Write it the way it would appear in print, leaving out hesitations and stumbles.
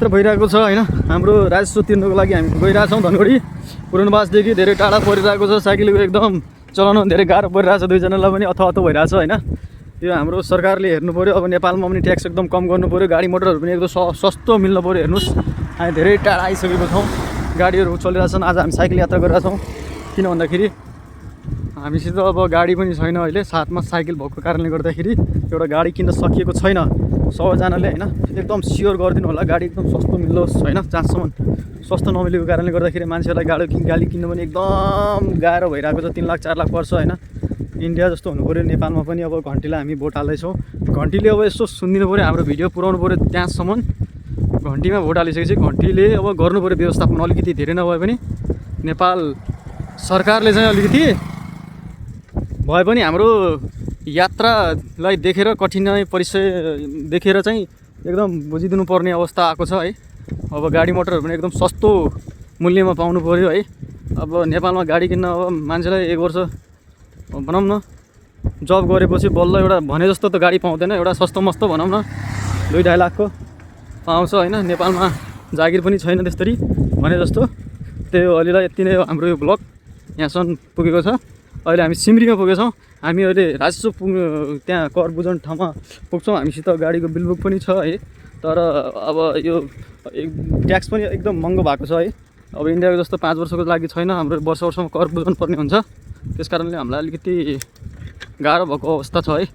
यात्रा भइरहेको छ हैन। हाम्रो राजस्व तिर्नको लागि हामी गइरहेछौँ धनगढी पुरनवासदेखि धेरै टाढा परिरहेको छ। साइकलको एकदम चलाउन धेरै गाह्रो परिरहेछ दुईजनालाई पनि अथवा भइरहेछ हैन। यो हाम्रो सरकारले हेर्नु पर्यो। अब नेपालमा पनि ट्याक्स एकदम कम गर्नु पर्यो। गाडी मोटरहरू पनि एकदम सस्तो मिल्नु पर्यो। हेर्नुस् हामी धेरै टाढा आइसकेको छौँ। गाडीहरू चलिरहेछन्। आज हामी साइकल यात्रा गरिरहेछौँ। किन भन्दाखेरि हामीसित अब गाडी पनि छैन अहिले। साथमा साइकल भएको कारणले गर्दाखेरि एउटा गाडी किन्न सकिएको छैन सबैजनाले हैन। एकदम स्योर गरिदिनु होला गाडी एकदम सस्तो मिलोस् हैन। जहाँसम्म सस्तो नमिलेको कारणले गर्दाखेरि मान्छेहरूलाई गाडी किन्नु पनि एकदम गाह्रो भइरहेको छ। 3 लाख 4 लाख पर्छ हैन। इन्डिया जस्तो हुनु पऱ्यो। नेपालमा पनि अब घन्टीलाई हामी भोट हाल्दैछौँ। घन्टीले अब यसो सुनिदिनु पऱ्यो हाम्रो भिडियो पुऱ्याउनु पऱ्यो त्यहाँसम्म। घन्टीमा भोट हालिसकेपछि घन्टीले अब गर्नु पऱ्यो व्यवस्थापन अलिकति धेरै नभए पनि। नेपाल सरकारले चाहिँ अलिकति भए पनि हाम्रो यात्रालाई देखेर कठिनाइ परिचय देखेर चाहिँ एकदम बुझिदिनु पर्ने अवस्था आएको छ है। अब गाडी मोटरहरू पनि एकदम सस्तो मूल्यमा पाउनु पऱ्यो है। अब नेपालमा गाडी किन्न अब मान्छेलाई 1 वर्ष भनौँ न जब गरेपछि बल्ल एउटा भने जस्तो त गाडी पाउँदैन। एउटा सस्तो मस्तो भनौँ न 2-2.5 लाखको पाउँछ हैन। नेपालमा जागिर पनि छैन त्यसरी भने जस्तो। त्यही हो अलिलाई यति नै हो हाम्रो यो ब्लग यहाँसम्म पुगेको छ। अहिले हामी सिमरीमा पुगेछौँ। हामी अहिले राजस्व त्यहाँ कर बुझाउने ठाउँमा पुग्छौँ। हामीसित गाडीको बिलबुक पनि छ है। तर अब यो ट्याक्स पनि एकदम महँगो भएको छ है। अब इन्डियाको जस्तो 5 वर्षको लागि छैन। हाम्रो वर्षमा कर बुझाउनु पर्ने हुन्छ। त्यस कारणले हामीलाई अलिकति गाह्रो भएको अवस्था छ है।